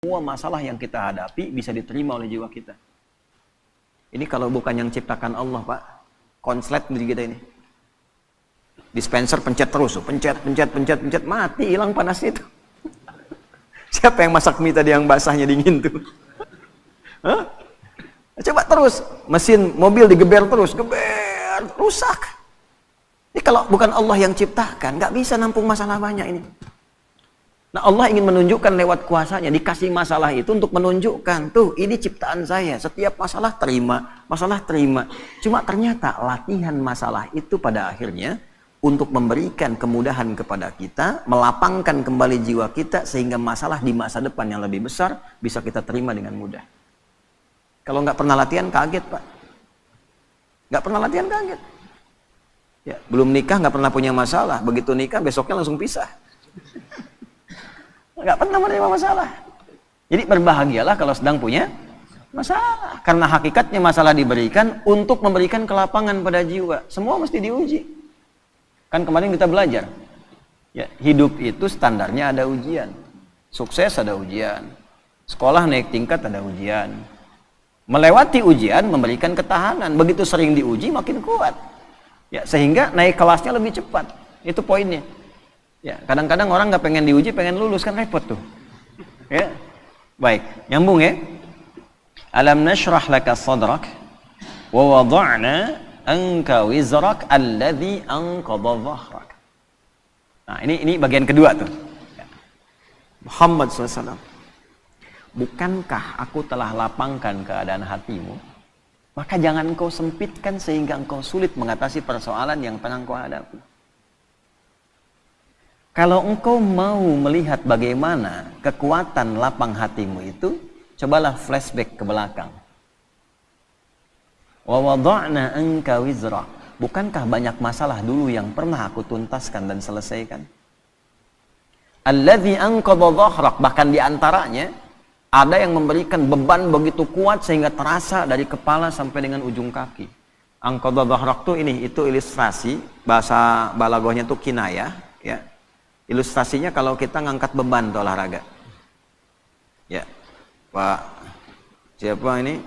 semua masalah yang kita hadapi bisa diterima oleh jiwa kita. Ini kalau bukan yang ciptakan Allah, Pak. Konslet diri kita ini. Dispenser pencet terus, pencet, mati, hilang panasnya itu. Siapa yang masak mie tadi yang basahnya dingin tuh? Hah? Coba terus, mesin mobil digeber terus, geber, rusak. Ini kalau bukan Allah yang ciptakan, nggak bisa nampung masalah banyak ini. Nah, Allah ingin menunjukkan lewat kuasanya, dikasih masalah itu untuk menunjukkan, tuh ini ciptaan saya, setiap masalah terima. Cuma ternyata latihan masalah itu pada akhirnya untuk memberikan kemudahan kepada kita, melapangkan kembali jiwa kita sehingga masalah di masa depan yang lebih besar bisa kita terima dengan mudah. Kalau nggak pernah latihan kaget, Pak. Nggak pernah latihan kaget. Ya, belum nikah nggak pernah punya masalah, begitu nikah besoknya langsung pisah. Nggak pernah menerima masalah. Jadi berbahagialah kalau sedang punya masalah. Karena hakikatnya masalah diberikan untuk memberikan kelapangan pada jiwa. Semua mesti diuji. Kan kemarin kita belajar. Ya, hidup itu standarnya ada ujian. Sukses ada ujian. Sekolah naik tingkat ada ujian. Melewati ujian memberikan ketahanan. Begitu sering diuji makin kuat. Ya, sehingga naik kelasnya lebih cepat. Itu poinnya. Ya, kadang-kadang orang nggak pengen diuji, pengen lulus, kan repot tuh. Ya, baik, nyambung ya. Alam nashrah laka sadrak, wa wada'na anka wizrak alladhi anqadha dhahrak. Nah, ini bagian kedua tuh. Muhammad SAW, bukankah aku telah lapangkan keadaan hatimu? Maka jangan engkau sempitkan sehingga engkau sulit mengatasi persoalan yang tengah engkau hadapi. Kalau engkau mau melihat bagaimana kekuatan lapang hatimu itu, cobalah flashback ke belakang. Wa wada'na anka wizra. Bukankah banyak masalah dulu yang pernah aku tuntaskan dan selesaikan? Alladzi anqadha dhahrak, bahkan diantaranya ada yang memberikan beban begitu kuat sehingga terasa dari kepala sampai dengan ujung kaki. Anqadha dhahrak itu ilustrasi, bahasa balaghahnya itu kinayah, ya. Ilustrasinya kalau kita ngangkat beban tuh olahraga. Ya, Pak, siapa ini?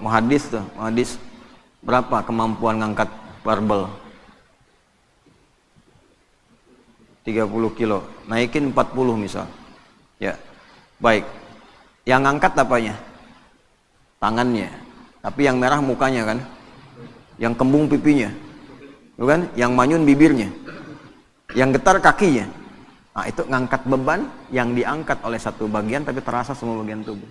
Muhadis tuh, muhadis berapa kemampuan ngangkat barbel? 30 kilo, naikin 40 misal. Ya, baik. Yang ngangkat apanya? Tangannya. Tapi yang merah mukanya kan? Yang kembung pipinya. Bukan? Yang manyun bibirnya. Yang getar kakinya. Nah, itu ngangkat beban yang diangkat oleh satu bagian tapi terasa semua bagian tubuh.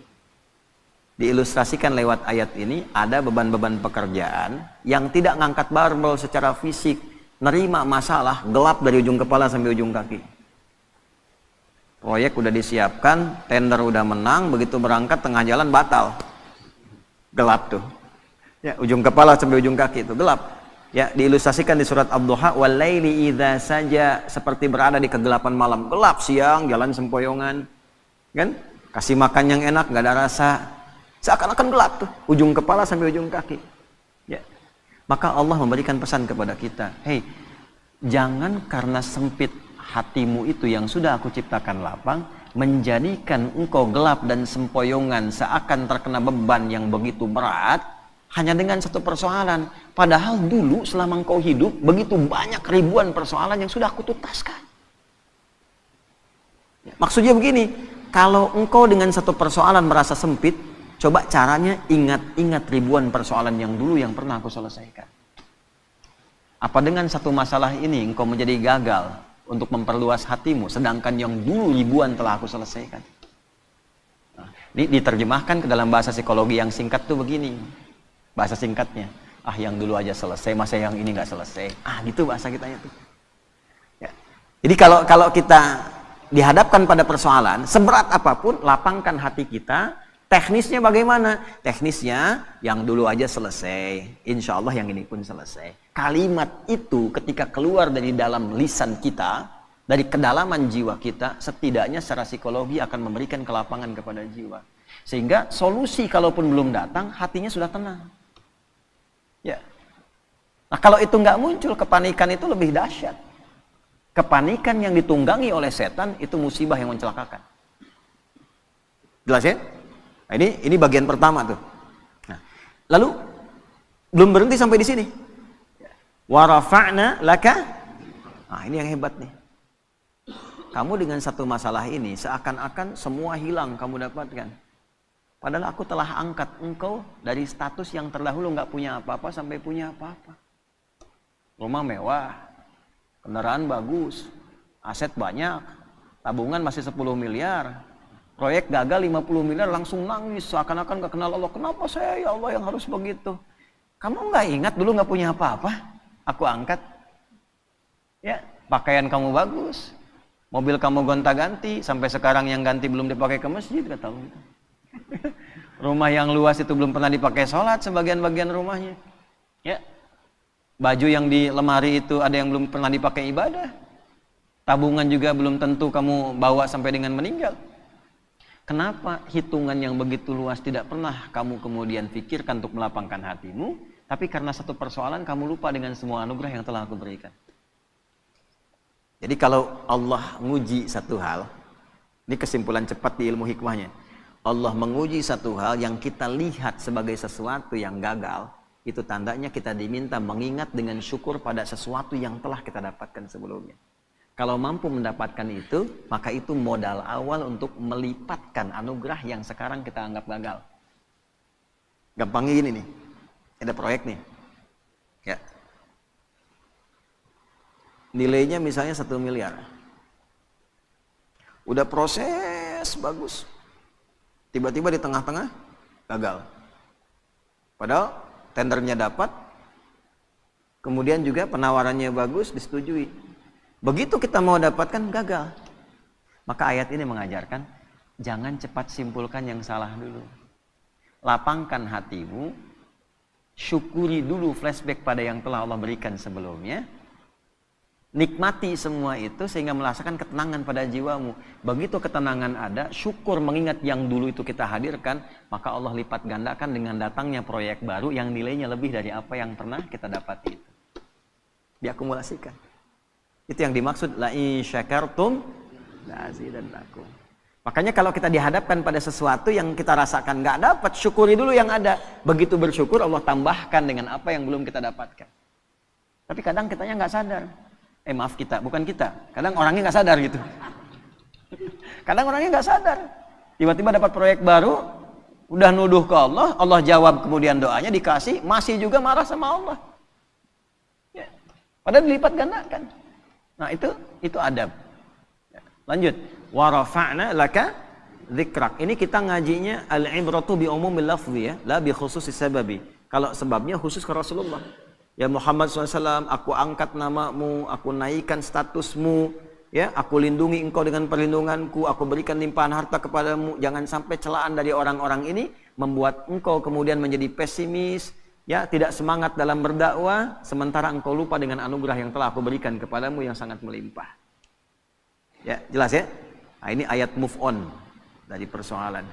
Diilustrasikan lewat ayat ini, ada beban-beban pekerjaan yang tidak ngangkat barbel secara fisik, nerima masalah, gelap dari ujung kepala sampai ujung kaki. Proyek udah disiapkan, tender udah menang, begitu berangkat tengah jalan batal. Gelap tuh. Ya, ujung kepala sampai ujung kaki itu gelap. Ya, diilustrasikan di surat Ad-Duha, wal laili idza saja, seperti berada di kegelapan malam. Gelap siang, jalan sempoyongan. Kan? Kasih makan yang enak, nggak ada rasa. Seakan-akan gelap tuh, ujung kepala sampai ujung kaki. Ya. Maka Allah memberikan pesan kepada kita, "Hei, jangan karena sempit hatimu itu yang sudah aku ciptakan lapang, menjadikan engkau gelap dan sempoyongan seakan terkena beban yang begitu berat hanya dengan satu persoalan. Padahal dulu selama engkau hidup, begitu banyak ribuan persoalan yang sudah aku tuntaskan." Ya, maksudnya begini, kalau engkau dengan satu persoalan merasa sempit, coba caranya ingat-ingat ribuan persoalan yang dulu yang pernah aku selesaikan. Apa dengan satu masalah ini engkau menjadi gagal untuk memperluas hatimu, sedangkan yang dulu ribuan telah aku selesaikan? Nah, ini diterjemahkan ke dalam bahasa psikologi yang singkat tuh begini. Bahasa singkatnya, yang dulu aja selesai, masa yang ini nggak selesai. Gitu bahasa kitanya tuh. Ya. Jadi kalau kita dihadapkan pada persoalan, seberat apapun, lapangkan hati kita. Teknisnya bagaimana? Teknisnya yang dulu aja selesai, insya Allah yang ini pun selesai. Kalimat itu ketika keluar dari dalam lisan kita, dari kedalaman jiwa kita, setidaknya secara psikologi akan memberikan kelapangan kepada jiwa. Sehingga solusi kalaupun belum datang, hatinya sudah tenang. Ya. Nah, kalau itu nggak muncul, kepanikan itu lebih dahsyat. Kepanikan yang ditunggangi oleh setan itu musibah yang mencelakakan. Jelas ya? Nah, ini bagian pertama tuh. Nah, lalu belum berhenti sampai di sini. Wa rafa'na laka. Nah, ini yang hebat nih. Kamu dengan satu masalah ini seakan-akan semua hilang kamu dapatkan. Padahal aku telah angkat engkau dari status yang terdahulu nggak punya apa-apa sampai punya apa-apa. Rumah mewah, kendaraan bagus, aset banyak, tabungan masih 10 miliar, proyek gagal 50 miliar, langsung nangis seakan-akan nggak kenal Allah. Kenapa saya ya Allah yang harus begitu? Kamu nggak ingat dulu nggak punya apa-apa? Aku angkat. Ya, pakaian kamu bagus, mobil kamu gonta-ganti, sampai sekarang yang ganti belum dipakai ke masjid, kata Allah. Rumah yang luas itu belum pernah dipakai sholat sebagian-bagian rumahnya. Ya, baju yang di lemari itu ada yang belum pernah dipakai ibadah. Tabungan juga belum tentu kamu bawa sampai dengan meninggal. Kenapa hitungan yang begitu luas tidak pernah kamu kemudian pikirkan untuk melapangkan hatimu, tapi karena satu persoalan kamu lupa dengan semua anugerah yang telah aku berikan. Jadi kalau Allah nguji satu hal, ini kesimpulan cepat di ilmu hikmahnya. Allah menguji satu hal yang kita lihat sebagai sesuatu yang gagal, itu tandanya kita diminta mengingat dengan syukur pada sesuatu yang telah kita dapatkan sebelumnya. Kalau mampu mendapatkan itu, maka itu modal awal untuk melipatkan anugerah yang sekarang kita anggap gagal. Gampangnya gini nih, ada proyek nih, ya. Nilainya misalnya 1 miliar. Udah proses bagus. Tiba-tiba di tengah-tengah gagal. Padahal tendernya dapat, kemudian juga penawarannya bagus, disetujui. Begitu kita mau dapatkan, gagal. Maka ayat ini mengajarkan, jangan cepat simpulkan yang salah dulu. Lapangkan hatimu, syukuri dulu, flashback pada yang telah Allah berikan sebelumnya. Nikmati semua itu sehingga merasakan ketenangan pada jiwamu. Begitu ketenangan ada, syukur mengingat yang dulu itu kita hadirkan, maka Allah lipat gandakan dengan datangnya proyek baru yang nilainya lebih dari apa yang pernah kita dapati itu. Diakumulasikan. Itu yang dimaksud la in syakartum la azidannakum. Makanya kalau kita dihadapkan pada sesuatu yang kita rasakan nggak dapat, syukuri dulu yang ada. Begitu bersyukur, Allah tambahkan dengan apa yang belum kita dapatkan. Tapi kadang kitanya nggak sadar. Maaf kita, bukan kita. Kadang orangnya nggak sadar gitu. Kadang orangnya nggak sadar. Tiba-tiba dapat proyek baru, udah nuduh ke Allah, Allah jawab kemudian doanya dikasih, masih juga marah sama Allah. Ya. Padahal dilipat gandakan. Nah itu adab. Ya. Lanjut. Wa rafa'na laka dzikrak. Ini kita ngajinya al-ibratu bi umumil lafzi ya, la bi khususis sababi. Kalau sebabnya khusus ke Rasulullah. Ya Muhammad SAW, aku angkat namamu, aku naikkan statusmu, ya, aku lindungi engkau dengan perlindunganku, aku berikan limpahan harta kepadamu. Jangan sampai celaan dari orang-orang ini membuat engkau kemudian menjadi pesimis, ya, tidak semangat dalam berdakwah, sementara engkau lupa dengan anugerah yang telah aku berikan kepadamu yang sangat melimpah. Ya, jelas ya? Nah, ini ayat move on dari persoalan.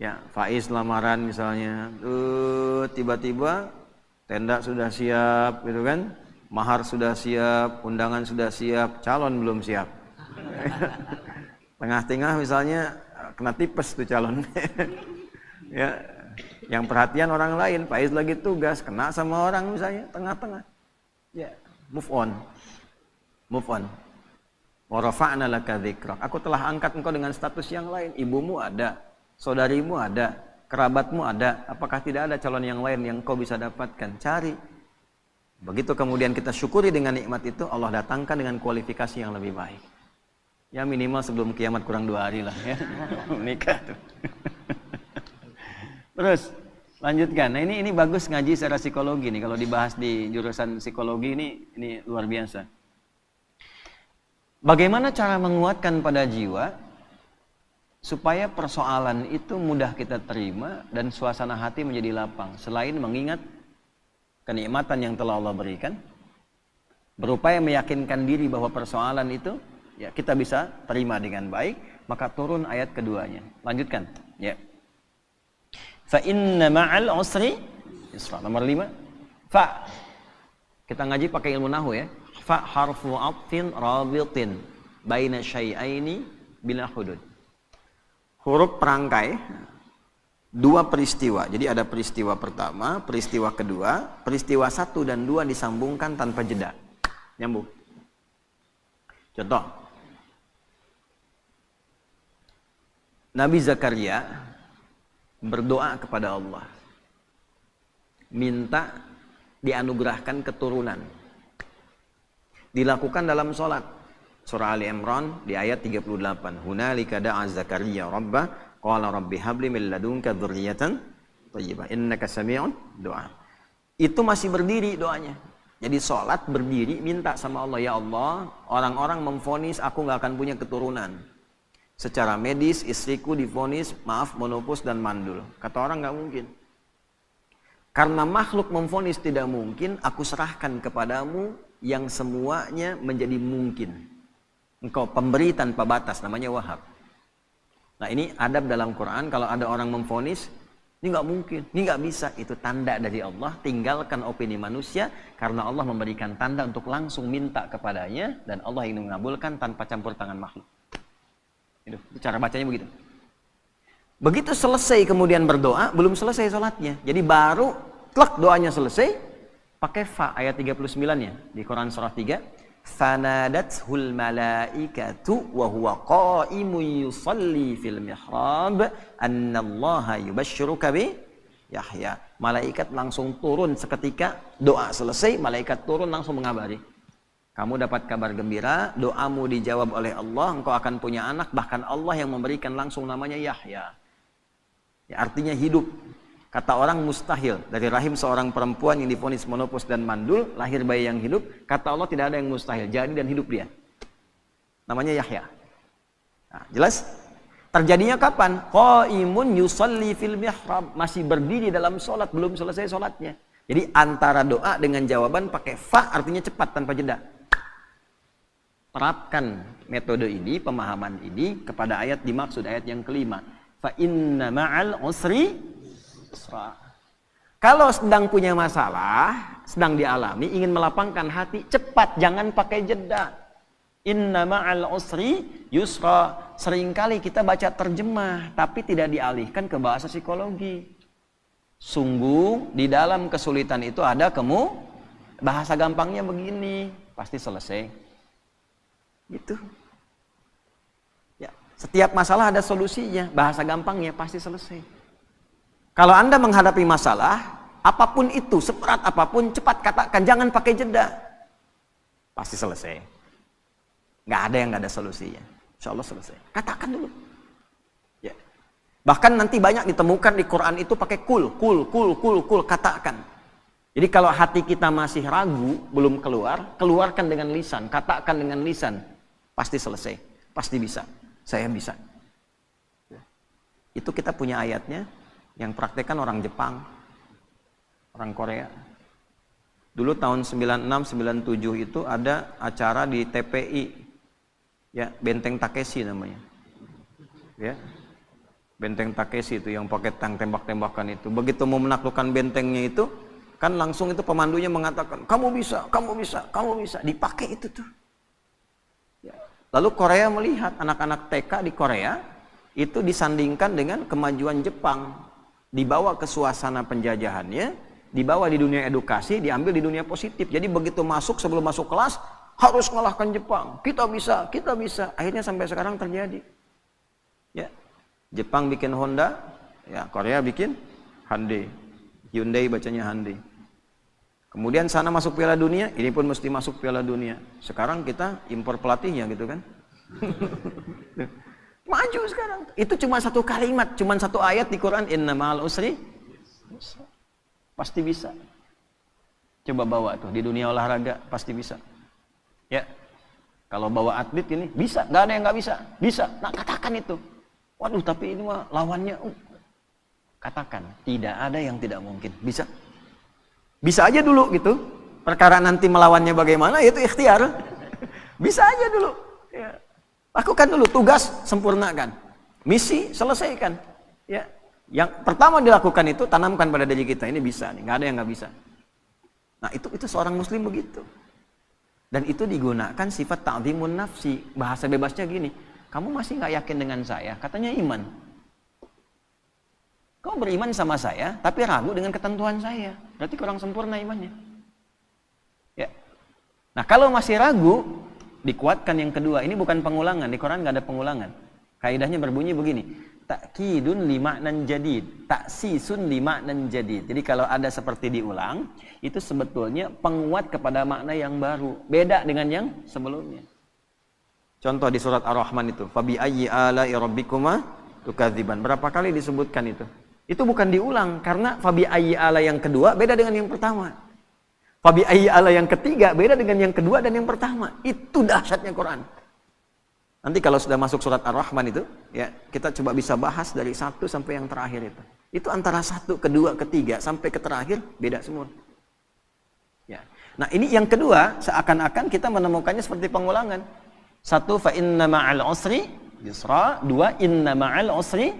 Ya, Faiz lamaran misalnya, tiba-tiba tenda sudah siap, gitu kan? Mahar sudah siap, undangan sudah siap, calon belum siap. Tengah-tengah misalnya kena tipes tuh calon. Ya, yang perhatian orang lain, Faiz lagi tugas, kena sama orang misalnya tengah-tengah. Ya, move on. Move on. Wa rafa'na laka dzikrak. Aku telah angkat engkau dengan status yang lain. Ibumu ada, saudarimu ada, kerabatmu ada, apakah tidak ada calon yang lain yang kau bisa dapatkan? Cari. Begitu kemudian kita syukuri dengan nikmat itu, Allah datangkan dengan kualifikasi yang lebih baik. Ya minimal sebelum kiamat kurang 2 hari lah ya. Nikah tuh. Terus lanjutkan. Nah ini bagus ngaji secara psikologi nih. Kalau dibahas di jurusan psikologi ini luar biasa. Bagaimana cara menguatkan pada jiwa supaya persoalan itu mudah kita terima dan suasana hati menjadi lapang. Selain mengingat kenikmatan yang telah Allah berikan, berupaya meyakinkan diri bahwa persoalan itu ya kita bisa terima dengan baik, maka turun ayat keduanya. Lanjutkan. Ya. Fa inna ma'al usri yusra. Nomor 5. Fa. Kita ngaji pakai ilmu nahwu ya. Fa harfu 'atfin rabitin baina syai'aini bila hudud. huruf perangkai, dua peristiwa. Jadi ada peristiwa pertama, peristiwa kedua, peristiwa 1 dan 2 disambungkan tanpa jeda. Nyambung. Contoh. Nabi Zakaria berdoa kepada Allah. Minta dianugerahkan keturunan. Dilakukan dalam sholat. Surah Ali Imran di ayat 38. Hunalika da'a Zakaria rabbah qala rabbi habli min ladunka dzurriyyatan thayyibah innaka sami'un du'a. Itu masih berdiri doanya. Jadi sholat berdiri minta sama Allah, ya Allah, orang-orang memvonis aku nggak akan punya keturunan. Secara medis istriku divonis maaf monopos dan mandul. Kata orang nggak mungkin. Karena makhluk memvonis tidak mungkin, aku serahkan kepadamu yang semuanya menjadi mungkin. Engkau pemberi tanpa batas, namanya Wahhab. Nah ini adab dalam Quran, kalau ada orang memvonis, ini nggak mungkin, ini nggak bisa, itu tanda dari Allah. Tinggalkan opini manusia, karena Allah memberikan tanda untuk langsung minta kepadanya, dan Allah ingin mengabulkan tanpa campur tangan makhluk. Itu cara bacanya begitu. Begitu selesai kemudian berdoa, belum selesai sholatnya. Jadi baru klak doanya selesai, pakai fa ayat 39-nya di Quran surah 3. Fanadathul malaikatu wa huwa qa'imun yusalli fil mihrab annallaha yubashshiruka bi Yahya. Malaikat langsung turun seketika doa selesai, malaikat turun langsung mengabari. Kamu dapat kabar gembira, doamu dijawab oleh Allah, engkau akan punya anak, bahkan Allah yang memberikan langsung namanya Yahya. Ya, artinya hidup. Kata orang mustahil, dari rahim seorang perempuan yang divonis monopos dan mandul, lahir bayi yang hidup. Kata Allah tidak ada yang mustahil, jadi dan hidup dia. Namanya Yahya. Nah, jelas? Terjadinya kapan? Qaimun yusalli fil mihrab, masih berdiri dalam sholat, belum selesai sholatnya. Jadi antara doa dengan jawaban pakai fa, artinya cepat tanpa jeda. Terapkan metode ini, pemahaman ini kepada ayat dimaksud, ayat yang kelima. Fa inna ma'al usri. Kalau sedang punya masalah, sedang dialami, ingin melapangkan hati, cepat, jangan pakai jeda. Inna ma'al usri yusra. Seringkali kita baca terjemah, tapi tidak dialihkan ke bahasa psikologi. Sungguh, di dalam kesulitan itu ada bahasa gampangnya begini, pasti selesai. Gitu. Ya, setiap masalah ada solusinya, bahasa gampangnya pasti selesai. Kalau Anda menghadapi masalah, apapun itu, seberat apapun, cepat katakan, jangan pakai jeda. Pasti selesai. Nggak ada yang nggak ada solusinya. Insya Allah selesai. Katakan dulu. Ya. Bahkan nanti banyak ditemukan di Quran itu pakai kul, katakan. Jadi kalau hati kita masih ragu, belum keluar, keluarkan dengan lisan, katakan dengan lisan. Pasti selesai. Pasti bisa. Saya bisa. Ya. Itu kita punya ayatnya. Yang praktekkan orang Jepang, orang Korea. Dulu tahun 96-97 itu ada acara di TPI, ya Benteng Takeshi namanya, ya Benteng Takeshi itu yang pakai tank tembak-tembakan itu. Begitu mau menaklukkan bentengnya itu, kan langsung itu pemandunya mengatakan, kamu bisa, kamu bisa, kamu bisa. Dipakai itu tuh. Ya. Lalu Korea melihat anak-anak TK di Korea itu disandingkan dengan kemajuan Jepang. Dibawa ke suasana penjajahannya, dibawa di dunia edukasi, diambil di dunia positif. Jadi begitu masuk, sebelum masuk kelas, harus mengalahkan Jepang. Kita bisa, kita bisa. Akhirnya sampai sekarang terjadi. Ya, Jepang bikin Honda, ya Korea bikin Hyundai. Hyundai bacanya Hyundai. Kemudian sana masuk Piala Dunia, ini pun mesti masuk Piala Dunia. Sekarang kita impor pelatihnya gitu kan. Maju sekarang. Itu cuma satu kalimat, cuma satu ayat di Quran, inna ma'al usri. Pasti bisa. Coba bawa tuh di dunia olahraga, pasti bisa. Ya. Kalau bawa atlet ini bisa, nggak ada yang nggak bisa. Bisa. Nah, katakan itu. Waduh, tapi ini mah lawannya. Katakan, tidak ada yang tidak mungkin. Bisa. Bisa aja dulu gitu. Perkara nanti melawannya bagaimana, itu ikhtiar. Bisa aja dulu. Ya. Lakukan dulu, tugas sempurnakan, misi selesaikan. Ya, yang pertama dilakukan itu tanamkan pada diri kita, ini bisa nih, nggak ada yang nggak bisa. Nah itu seorang muslim begitu. Dan itu digunakan sifat ta'zimun nafsi, bahasa bebasnya gini. Kamu masih nggak yakin dengan saya? Katanya iman. Kau beriman sama saya, tapi ragu dengan ketentuan saya. Berarti kurang sempurna imannya. Ya. Nah, kalau masih ragu, dikuatkan yang kedua. Ini bukan pengulangan. Di Quran nggak ada pengulangan. Kaidahnya berbunyi begini. Takkidun limaknan jadid. Taksisun limaknan jadid. Jadi kalau ada seperti diulang, itu sebetulnya penguat kepada makna yang baru. Beda dengan yang sebelumnya. Contoh di surat Ar-Rahman itu. Fabi ayyi ala'i rabbikuma tukadziban. Berapa kali disebutkan itu? Itu bukan diulang, karena fabi ayyi ala yang kedua beda dengan yang pertama. Fabi ayyi ala yang ketiga beda dengan yang kedua dan yang pertama. Itu dahsyatnya Quran. Nanti kalau sudah masuk surat Ar-Rahman itu, ya kita coba bisa bahas dari 1 sampai yang terakhir itu. Itu antara 1, kedua, ketiga sampai ke terakhir beda semua. Ya. Nah, ini yang kedua seakan-akan kita menemukannya seperti pengulangan. 1 fa inna ma'al usri yusra, 2 inna ma'al usri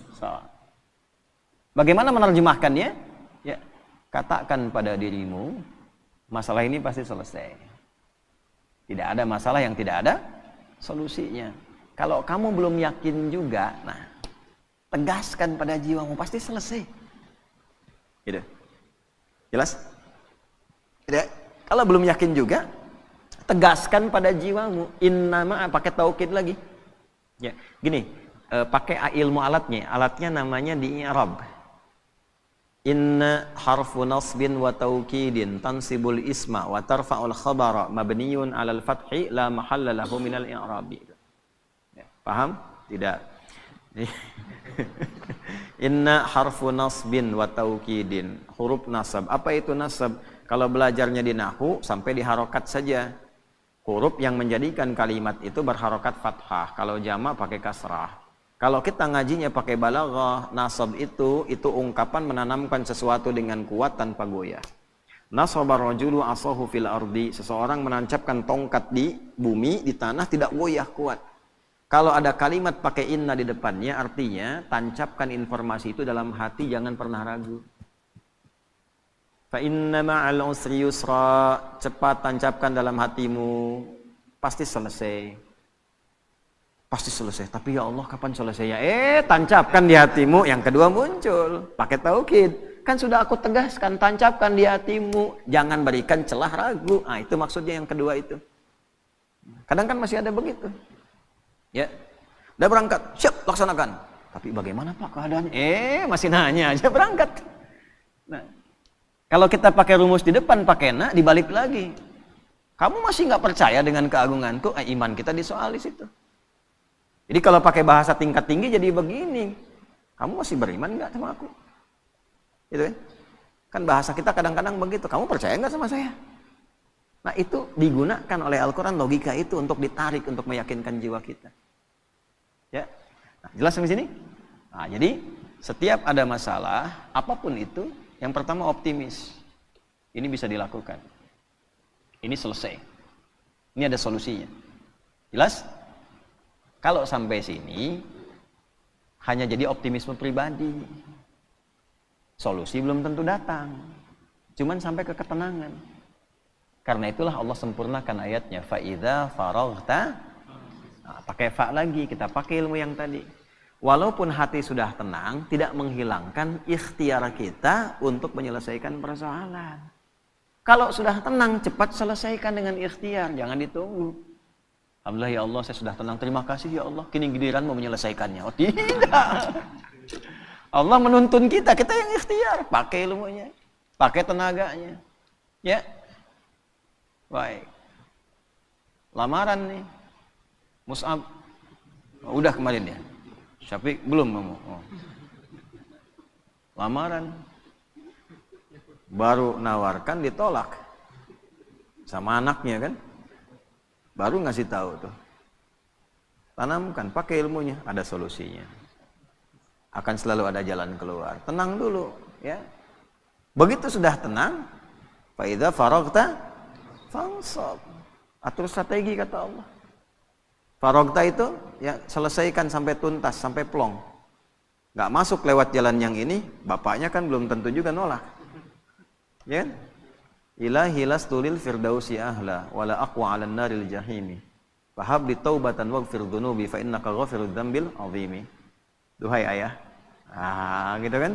yusra. Bagaimana menerjemahkannya? Ya, katakan pada dirimu, masalah ini pasti selesai. Tidak ada masalah yang tidak ada solusinya. Kalau kamu belum yakin juga, nah, tegaskan pada jiwamu, pasti selesai. Gitu. Jelas? Tidak. Kalau belum yakin juga, tegaskan pada jiwamu. Innama, pakai taukid lagi. Ya, gini, pakai ilmu alatnya. Alatnya namanya di i'rab. Inna harfu nasbin wa taukidin tansibul isma wa tarfa'ul khabara mabniyun 'alal fathi la mahalla lahu minal i'rabi. Ya, paham? Tidak. Inna harfu nasbin wa taukidin, huruf nasab. Apa itu nasab? Kalau belajarnya di nahwu sampai di harokat saja. Huruf yang menjadikan kalimat itu berharokat fathah. Kalau jamak pakai kasrah. Kalau kita ngajinya pakai balaghah, nasab itu ungkapan menanamkan sesuatu dengan kuat tanpa goyah. Nasabar rajulu asahu fil ardi, seseorang menancapkan tongkat di bumi, di tanah, tidak goyah, kuat. Kalau ada kalimat pakai inna di depannya, artinya tancapkan informasi itu dalam hati, jangan pernah ragu. Fa inna ma'al usri yusra, cepat tancapkan dalam hatimu, pasti selesai. Pasti selesai, tapi ya Allah kapan selesainya? Tancapkan di hatimu. Yang kedua muncul, pakai taukid. Kan sudah aku tegaskan, tancapkan di hatimu. Jangan berikan celah ragu. Nah, itu maksudnya yang kedua itu. Kadang kan masih ada begitu. Ya, udah berangkat, siap, laksanakan. Tapi bagaimana Pak keadaannya? Masih nanya aja berangkat. Nah, kalau kita pakai rumus di depan, pakai na, dibalik lagi. Kamu masih nggak percaya dengan keagunganku? Iman kita disoal di situ. Jadi kalau pakai bahasa tingkat tinggi jadi begini, kamu masih beriman nggak sama aku? Gitu kan? Kan bahasa kita kadang-kadang begitu, kamu percaya nggak sama saya? Nah, itu digunakan oleh Al-Quran, logika itu untuk ditarik, untuk meyakinkan jiwa kita. Ya, nah, jelas sampai sini? Nah, jadi setiap ada masalah, apapun itu, yang pertama optimis. Ini bisa dilakukan. Ini selesai. Ini ada solusinya. Jelas? Kalau sampai sini, hanya jadi optimisme pribadi. Solusi belum tentu datang. Cuman sampai ke ketenangan. Karena itulah Allah sempurnakan ayatnya. Fa'idha faraghta. Nah, pakai fa lagi, kita pakai ilmu yang tadi. Walaupun hati sudah tenang, tidak menghilangkan ikhtiar kita untuk menyelesaikan persoalan. Kalau sudah tenang, cepat selesaikan dengan ikhtiar. Jangan ditunggu. Alhamdulillah ya Allah, saya sudah tenang. Terima kasih ya Allah. Kini giliran mau menyelesaikannya. Oh tidak. Allah menuntun kita. Kita yang ikhtiar. Pakai ilmunya. Pakai tenaganya. Ya. Baik. Lamaran nih. Mus'ab. Oh, udah kemarin ya. Syafiq belum ngomong. Oh. Lamaran. Baru nawarkan ditolak. Sama anaknya kan. Baru ngasih tahu tuh. Tanamkan, pakai ilmunya, ada solusinya. Akan selalu ada jalan keluar. Tenang dulu, ya. Begitu sudah tenang, fa idza faraghta fansab. Atur strategi kata Allah. Faraghta itu ya selesaikan sampai tuntas, sampai plong. Enggak masuk lewat jalan yang ini, bapaknya kan belum tentu juga nolak. Ya. Ilahi lastulil firdausi ahla wala aqwa 'alan naril jahimi. Fahab li taubatan waghfir dhunubi fa innaka ghafirudz dzambil 'azimi. Duhai ayah, Gitu kan?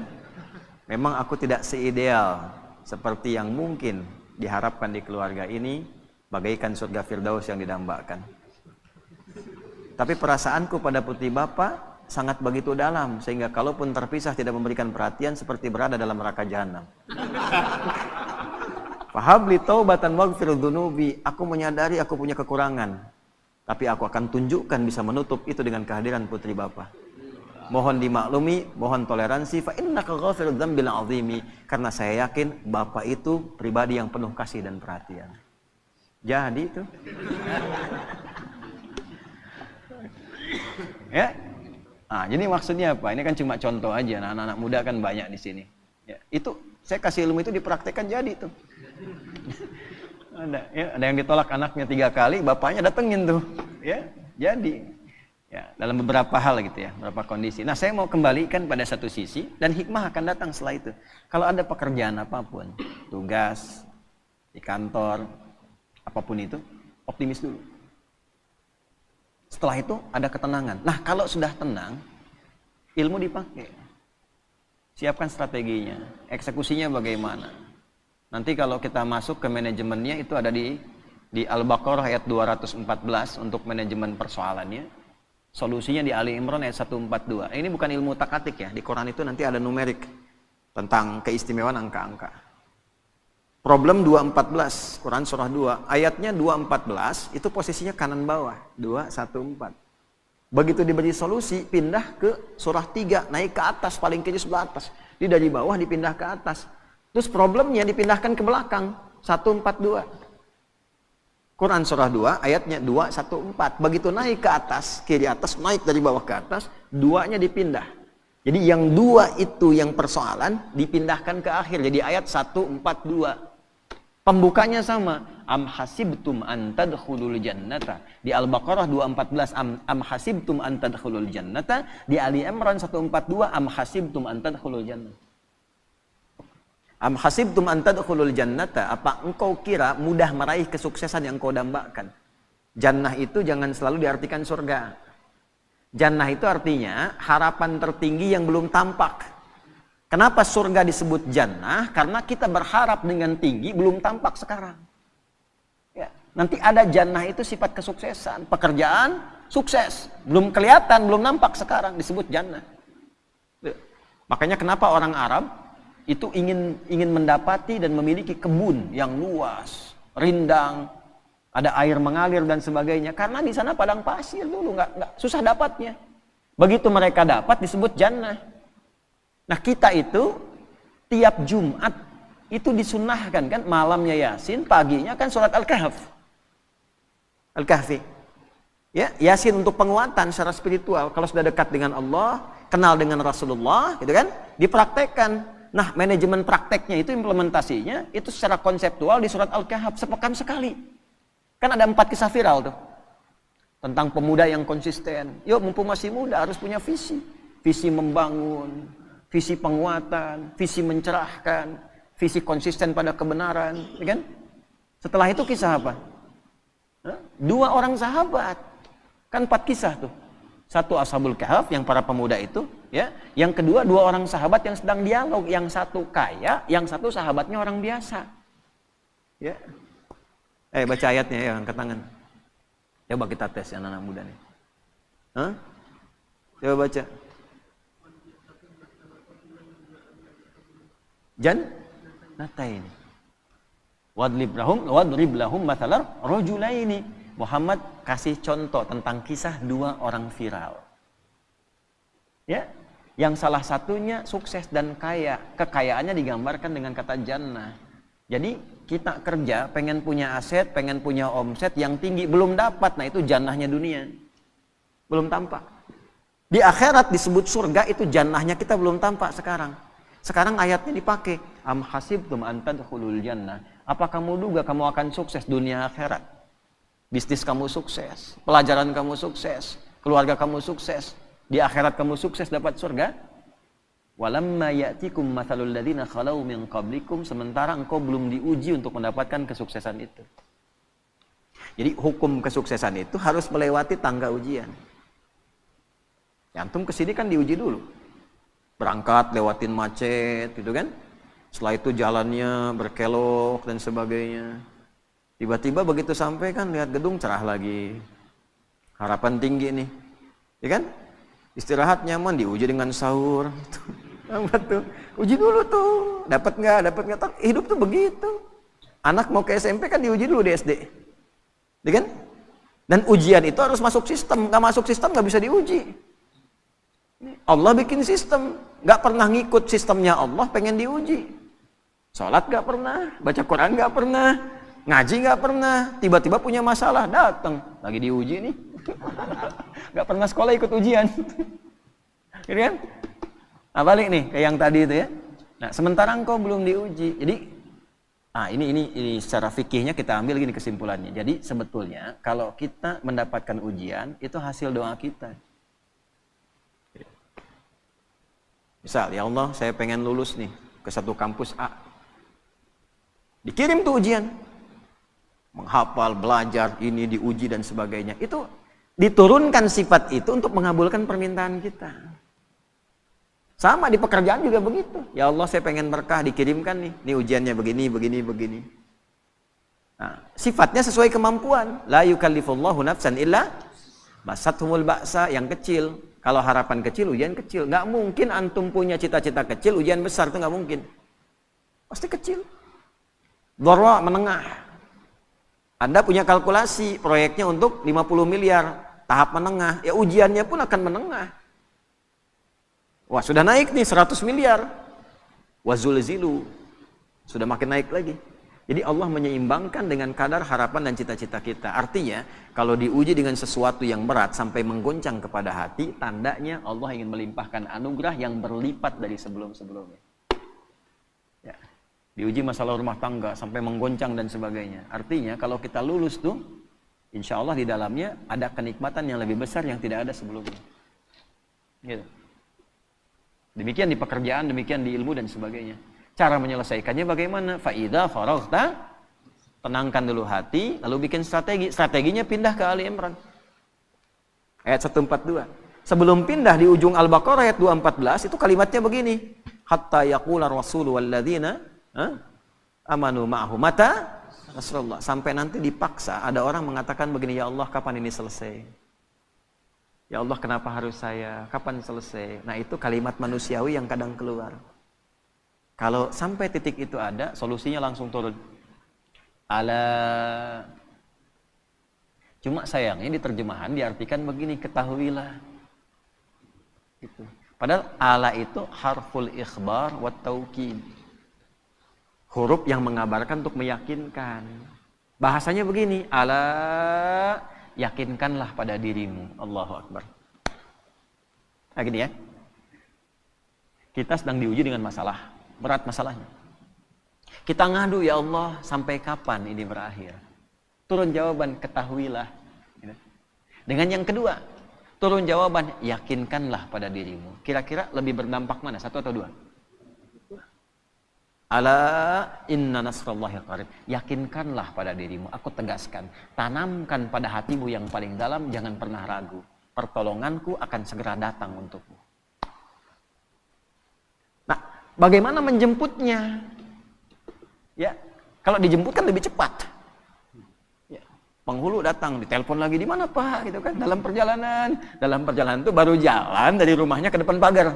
Memang aku tidak seideal seperti yang mungkin diharapkan di keluarga ini, bagaikan surga Firdaus yang didambakan. Tapi perasaanku pada putri Bapak sangat begitu dalam, sehingga kalaupun terpisah tidak memberikan perhatian seperti berada dalam neraka jahanam. Fahabli taubatan waghfir dzunubi. Aku menyadari aku punya kekurangan, tapi aku akan tunjukkan bisa menutup itu dengan kehadiran putri Bapak. Mohon dimaklumi, mohon toleransi. Fa innaka ghafirudz dzambil azimi. Karena saya yakin Bapak itu pribadi yang penuh kasih dan perhatian. Jadi itu. Ya. Jadi maksudnya apa? Ini kan cuma contoh aja. Nah, anak-anak muda kan banyak di sini. Ya, itu saya kasih ilmu itu dipraktekkan jadi tuh. Ada yang ditolak anaknya 3 kali, bapaknya datengin tuh. Ya, jadi. Ya, dalam beberapa hal gitu ya, beberapa kondisi. Nah, saya mau kembalikan pada satu sisi dan hikmah akan datang setelah itu. Kalau ada pekerjaan apapun, tugas di kantor, apapun itu, optimis dulu. Setelah itu ada ketenangan. Nah, kalau sudah tenang, ilmu dipakai. Siapkan strateginya, eksekusinya bagaimana. Nanti kalau kita masuk ke manajemennya itu ada di Al-Baqarah ayat 214 untuk manajemen persoalannya. Solusinya di Ali Imran ayat 142. Ini bukan ilmu takatik ya. Di Quran itu nanti ada numerik tentang keistimewaan angka-angka. Problem 214, Quran surah 2, ayatnya 214, itu posisinya kanan bawah, 214. Begitu diberi solusi, pindah ke surah 3, naik ke atas, paling kiri sebelah atas. Dia dari bawah dipindah ke atas. Terus problemnya dipindahkan ke belakang, 142. Quran surah 2 ayatnya 214. Begitu naik ke atas, kiri atas, naik dari bawah ke atas, 2-nya dipindah. Jadi yang 2 itu yang persoalan dipindahkan ke akhir. Jadi ayat 142. Pembukanya sama. Am hasibtum an tadkhulul jannata. Di Al-Baqarah 214 am hasibtum an tadkhulul jannata. Di Ali Imran 142 am hasibtum an tadkhulul jannata. Am hasibtum an tadkhulul jannata, apa engkau kira mudah meraih kesuksesan yang engkau dambakan? Jannah itu jangan selalu diartikan surga. Jannah itu artinya harapan tertinggi yang belum tampak. Kenapa surga disebut jannah? Karena kita berharap dengan tinggi belum tampak sekarang. Ya, nanti ada jannah itu sifat kesuksesan, pekerjaan sukses, belum kelihatan, belum nampak sekarang disebut jannah. Makanya kenapa orang Arab itu ingin mendapati dan memiliki kebun yang luas, rindang, ada air mengalir dan sebagainya. Karena di sana padang pasir dulu, nggak susah dapatnya. Begitu mereka dapat disebut jannah. Nah, kita itu tiap Jumat itu disunnahkan kan, malamnya Yasin, paginya kan surat Al-Kahfi. Ya, Yasin untuk penguatan secara spiritual. Kalau sudah dekat dengan Allah, kenal dengan Rasulullah, gitu kan, dipraktekkan. Nah, manajemen prakteknya itu, implementasinya itu secara konseptual di surat Al-Kahf sepekan sekali. Kan ada 4 kisah viral tuh tentang pemuda yang konsisten. Yuk, mumpung masih muda harus punya visi. Visi membangun, visi penguatan, visi mencerahkan, visi konsisten pada kebenaran, kan? Setelah itu kisah apa? 2 orang sahabat. Kan 4 kisah tuh. 1 Ashabul Kahf yang para pemuda itu, ya. Yang kedua 2 orang sahabat yang sedang dialog, yang satu kaya, yang satu sahabatnya orang biasa. Ya. Baca ayatnya ya, angkat tangan. Coba kita tes ya, anak-anak muda nih. Coba baca. Jannatain. Wadrib lahum mathalar rajulaini. Muhammad kasih contoh tentang kisah 2 orang viral. Ya, yang salah satunya sukses dan kaya. Kekayaannya digambarkan dengan kata jannah. Jadi kita kerja, pengen punya aset, pengen punya omset yang tinggi, belum dapat. Nah, itu jannahnya dunia. Belum tampak. Di akhirat disebut surga, itu jannahnya kita belum tampak sekarang. Sekarang ayatnya dipakai. Am hasibtum an tadkhulul jannah. Apa kamu duga kamu akan sukses dunia akhirat? Bisnis kamu sukses, pelajaran kamu sukses, keluarga kamu sukses, di akhirat kamu sukses dapat surga. Walamma ya'tikum mathalul ladzina khalau min qablikum, sementara engkau belum diuji untuk mendapatkan kesuksesan itu. Jadi hukum kesuksesan itu harus melewati tangga ujian. Antum kesini kan diuji dulu. Berangkat lewatin macet gitu kan. Setelah itu jalannya berkelok dan sebagainya. Tiba-tiba begitu sampai kan lihat gedung cerah lagi. Harapan tinggi nih. Ya kan? Istirahat nyaman diuji dengan sahur. Apa tuh? Uji dulu tuh. Dapat nggak? Hidup tuh begitu. Anak mau ke SMP kan diuji dulu di SD. Ya kan? Dan ujian itu harus masuk sistem. Nggak masuk sistem nggak bisa diuji. Allah bikin sistem. Nggak pernah ngikut sistemnya Allah, pengen diuji. Sholat nggak pernah, baca Quran nggak pernah, ngaji nggak pernah, tiba-tiba punya masalah, datang lagi diuji nih. Nggak pernah sekolah ikut ujian. Gitu kan? Nah, balik nih ke yang tadi itu ya. Nah, sementara engkau belum diuji. Jadi ini secara fikihnya kita ambil gini kesimpulannya. Jadi sebetulnya kalau kita mendapatkan ujian itu hasil doa kita. Misal, ya Allah, saya pengen lulus nih ke satu kampus A. Dikirim tuh ujian. Menghafal, belajar, ini diuji dan sebagainya. Itu diturunkan sifat itu untuk mengabulkan permintaan kita. Sama di pekerjaan juga begitu. Ya Allah, saya pengen berkah, dikirimkan nih. Ini ujiannya begini. Nah, sifatnya sesuai kemampuan. La yukallifullahu nafsan illa masathumul ba'sa, yang kecil. Kalau harapan kecil, ujian kecil. Nggak mungkin antum punya cita-cita kecil, ujian besar, itu nggak mungkin. Pasti kecil. Dharra, menengah. Anda punya kalkulasi, proyeknya untuk 50 miliar, tahap menengah. Ya ujiannya pun akan menengah. Wah, sudah naik nih 100 miliar. Wazulzilu. Sudah makin naik lagi. Jadi Allah menyeimbangkan dengan kadar harapan dan cita-cita kita. Artinya, kalau diuji dengan sesuatu yang berat sampai menggoncang kepada hati, tandanya Allah ingin melimpahkan anugerah yang berlipat dari sebelum-sebelumnya. Ya. Diuji masalah rumah tangga sampai menggoncang dan sebagainya. Artinya, kalau kita lulus tuh, insya Allah di dalamnya ada kenikmatan yang lebih besar yang tidak ada sebelumnya. Gitu. Demikian di pekerjaan, demikian di ilmu dan sebagainya. Cara menyelesaikannya bagaimana? Fa'idha faraghta, tenangkan dulu hati, lalu bikin strategi. Strateginya pindah ke Ali Imran. Ayat 142. Sebelum pindah di ujung Al-Baqarah ayat 214, itu kalimatnya begini. Hatta yaqula rasulu walladzina amanu ma'ahu mata nasrullah. Sampai nanti dipaksa ada orang mengatakan begini, ya Allah, kapan ini selesai? Ya Allah, kenapa harus saya? Kapan selesai? Nah, itu kalimat manusiawi yang kadang keluar. Kalau sampai titik itu ada, solusinya langsung turun. Ala. Cuma sayangnya di terjemahan diartikan begini, ketahuilah. Gitu. Padahal ala itu harful ikhbar wa taukid. Huruf yang mengabarkan untuk meyakinkan. Bahasanya begini, ala, yakinkanlah pada dirimu. Allahu Akbar. Nah, gini ya. Kita sedang diuji dengan masalah. Berat masalahnya. Kita ngadu, ya Allah, sampai kapan ini berakhir? Turun jawaban, ketahuilah. Dengan yang kedua, turun jawaban, yakinkanlah pada dirimu. Kira-kira lebih berdampak mana? Satu atau dua? Ala inna nasrallahi qarib. Yakinkanlah pada dirimu. Aku tegaskan, tanamkan pada hatimu yang paling dalam, jangan pernah ragu. Pertolonganku akan segera datang untukmu. Nah, bagaimana menjemputnya? Ya, kalau dijemput kan lebih cepat. Ya, penghulu datang, ditelepon lagi, di mana Pak? Gitu kan, dalam perjalanan. Dalam perjalanan itu baru jalan dari rumahnya ke depan pagar.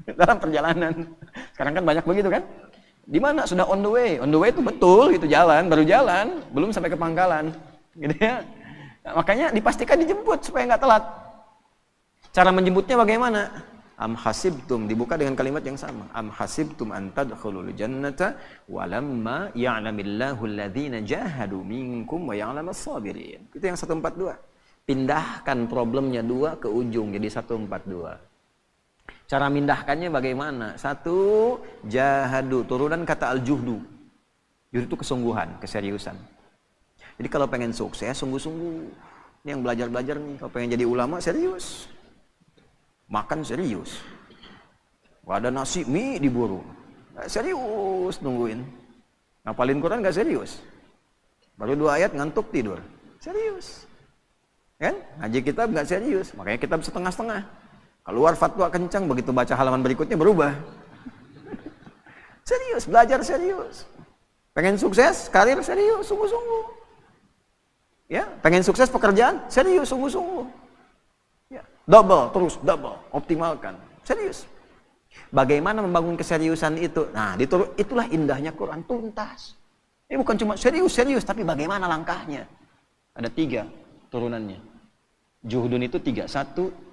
Dalam perjalanan. Sekarang kan banyak begitu kan? Di mana? Sudah on the way. On the way itu betul, itu jalan, baru jalan, belum sampai ke pangkalan. Gitu ya. Nah, makanya dipastikan dijemput supaya nggak telat. Cara menjemputnya bagaimana? Am hasibtum, dibuka dengan kalimat yang sama. Am hasibtum an tadkhulul jannata walamma ya'lamillahu alladhina jahadu minkum wa ya'lamas sabirin. Itu yang 142. Pindahkan problemnya 2 ke ujung jadi 142. Cara mindahkannya bagaimana? 1, jahadu, turunan kata al-juhdu. Juhdu itu kesungguhan, keseriusan. Jadi kalau pengen sukses, sungguh-sungguh. Ini yang belajar-belajar nih, kalau pengen jadi ulama, serius. Makan serius. Gak ada nasi, mie diburu. Serius nungguin. Ngapalin Quran gak serius. Baru 2 ayat ngantuk tidur. Serius. Kan? Ngaji kitab gak serius, makanya kitab setengah-setengah. Keluar fatwa kencang, begitu baca halaman berikutnya berubah. Serius, belajar serius. Pengen sukses, karir serius, sungguh-sungguh. Ya, pengen sukses pekerjaan, serius, sungguh-sungguh. Ya, double, terus double, optimalkan, serius. Bagaimana membangun keseriusan itu? Nah, itulah indahnya Quran, tuntas. Ini bukan cuma serius, tapi bagaimana langkahnya? Ada 3 turunannya. Juhdun itu 3. 1,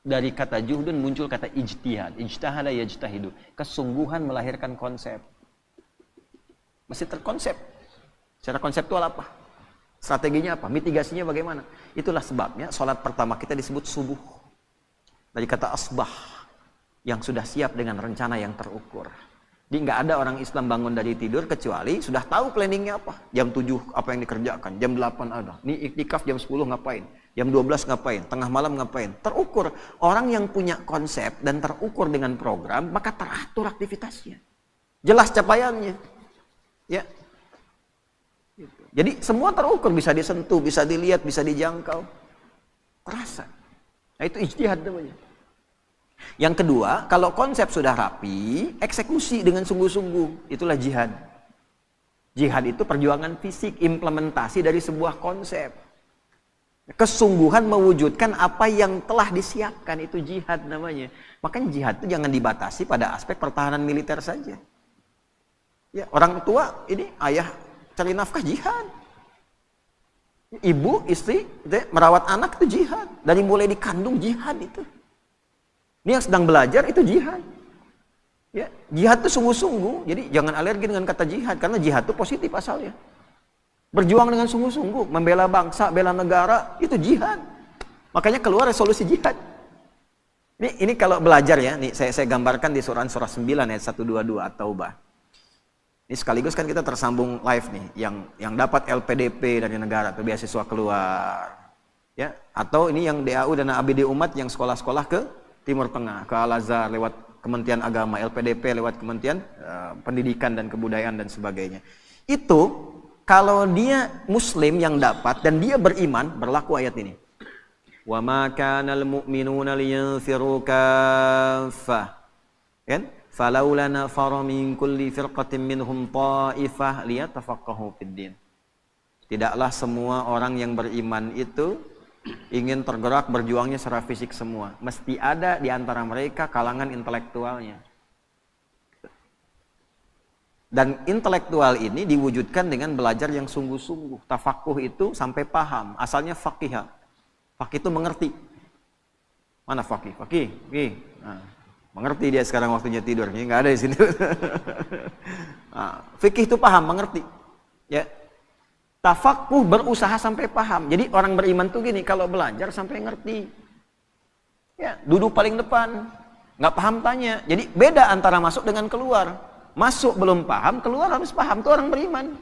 dari kata juhdun muncul kata ijtihad. Ijtahada yajtahidu. Kesungguhan melahirkan konsep. Mesti terkonsep. Secara konseptual apa? Strateginya apa? Mitigasinya bagaimana? Itulah sebabnya sholat pertama kita disebut subuh. Dari kata asbah, yang sudah siap dengan rencana yang terukur. Jadi nggak ada orang Islam bangun dari tidur kecuali sudah tahu planningnya apa. Jam 7 apa yang dikerjakan, jam 8 ada. Ini iktikaf jam 10 ngapain, jam 12 ngapain, tengah malam ngapain. Terukur. Orang yang punya konsep dan terukur dengan program, maka teratur aktivitasnya. Jelas capaiannya. Ya. Jadi semua terukur, bisa disentuh, bisa dilihat, bisa dijangkau. Terasa. Nah itu ijtihad namanya. Yang kedua, kalau konsep sudah rapi, eksekusi dengan sungguh-sungguh. Itulah jihad. Jihad itu perjuangan fisik, implementasi dari sebuah konsep. Kesungguhan mewujudkan apa yang telah disiapkan, itu jihad namanya. Makanya jihad itu jangan dibatasi pada aspek pertahanan militer saja. Ya, orang tua, ini ayah cari nafkah, jihad. Ibu, istri, merawat anak itu jihad. Dari mulai dikandung, jihad itu. Ini yang sedang belajar itu jihad. Ya, jihad itu sungguh-sungguh. Jadi jangan alergi dengan kata jihad, karena jihad itu positif asalnya. Berjuang dengan sungguh-sungguh, membela bangsa, bela negara, itu jihad. Makanya keluar resolusi jihad. Ini kalau belajar ya, nih saya gambarkan di surah 9 ayat 122 At-Taubah. Ini sekaligus kan kita tersambung live nih, yang dapat LPDP dari negara atau beasiswa keluar. Ya, atau ini yang DAU dan ABD Umat yang sekolah-sekolah ke Timur Tengah, ke Al-Azhar lewat Kementerian Agama, LPDP lewat Kementerian Pendidikan dan Kebudayaan dan sebagainya. Itu kalau dia muslim yang dapat dan dia beriman, berlaku ayat ini. Wa ma kanal mu'minuna liyanfiru kaffah. Kan? Falaula nafara min kulli firqatin minhum ta'ifah liyatafaqahu fid din. Tidaklah semua orang yang beriman itu ingin tergerak berjuangnya secara fisik semua. Mesti ada di antara mereka kalangan intelektualnya. Dan intelektual ini diwujudkan dengan belajar yang sungguh-sungguh. Tafakuh itu sampai paham. Asalnya faqih. Faqih itu mengerti. Mana faqih? Faqih. Nah, mengerti dia sekarang waktunya tidur. Ini nggak ada di sini. Nah, fikih itu paham, mengerti. Ya. Tafakuh berusaha sampai paham. Jadi orang beriman tuh gini, kalau belajar sampai ngerti. Ya, duduk paling depan. Nggak paham tanya. Jadi beda antara masuk dengan keluar. Masuk belum paham, keluar harus paham. Itu orang beriman.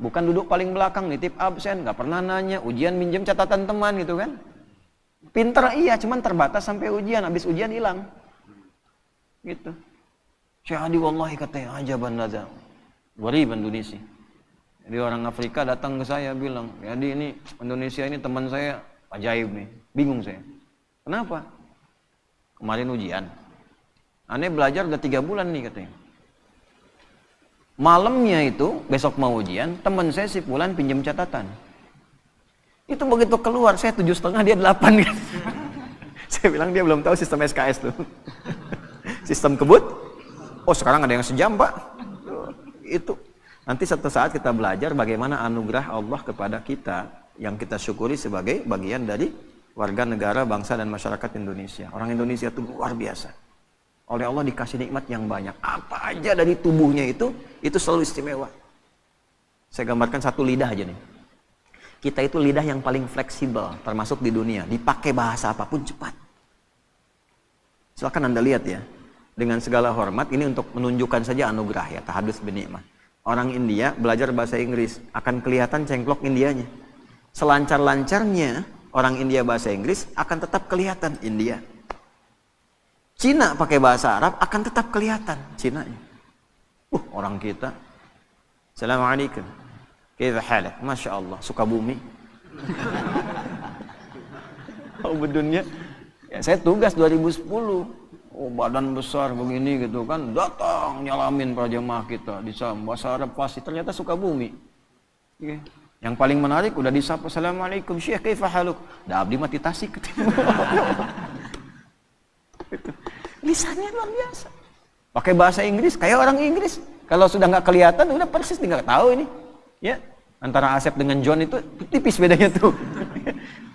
Bukan duduk paling belakang, nitip absen, nggak pernah nanya, ujian minjem catatan teman gitu kan. Pinter iya, cuman terbatas sampai ujian, habis ujian hilang. Gitu. Syahadi wallahi katanya, ajaban laza. Gharib Indonesia. Jadi orang Afrika datang ke saya bilang, jadi ini Indonesia ini teman saya ajaib nih. Bingung saya. Kenapa? Kemarin ujian. Aneh belajar udah 3 bulan nih katanya. Malamnya itu, besok mau ujian, teman saya si Fulan pinjam catatan. Itu begitu keluar, saya 7,5, dia 8 kan. Saya bilang dia belum tahu sistem SKS tuh. Sistem kebut. Oh sekarang ada yang sejam pak. Itu. Nanti satu saat kita belajar bagaimana anugerah Allah kepada kita yang kita syukuri sebagai bagian dari warga negara, bangsa dan masyarakat Indonesia. Orang Indonesia itu luar biasa. Oleh Allah dikasih nikmat yang banyak. Apa aja dari tubuhnya itu selalu istimewa. Saya gambarkan satu lidah aja nih. Kita itu lidah yang paling fleksibel termasuk di dunia. Dipakai bahasa apapun cepat. Silakan Anda lihat ya. Dengan segala hormat ini untuk menunjukkan saja anugerah ya, tahadus bin nikmah. Orang India belajar bahasa Inggris, akan kelihatan cengklok Indianya. Selancar-lancarnya orang India bahasa Inggris akan tetap kelihatan India. Cina pakai bahasa Arab akan tetap kelihatan Cinanya. Orang kita. Assalamualaikum. Kaifa halak? Masya Allah, Sukabumi. Oh bedunya. Ya, Saya tugas 2010. Oh, badan besar begini gitu kan, datang nyalamin para jemaah kita di bahasa Arab fasih, ternyata Sukabumi. Okay. Yang paling menarik udah disapa, Assalamualaikum Syekh, kaifa haluk? Da abdi mati Tasik. Lisannya luar biasa. Pakai bahasa Inggris kayak orang Inggris. Kalau sudah nggak kelihatan udah persis nggak tahu ini. Ya, antara Asep dengan John itu tipis bedanya tuh.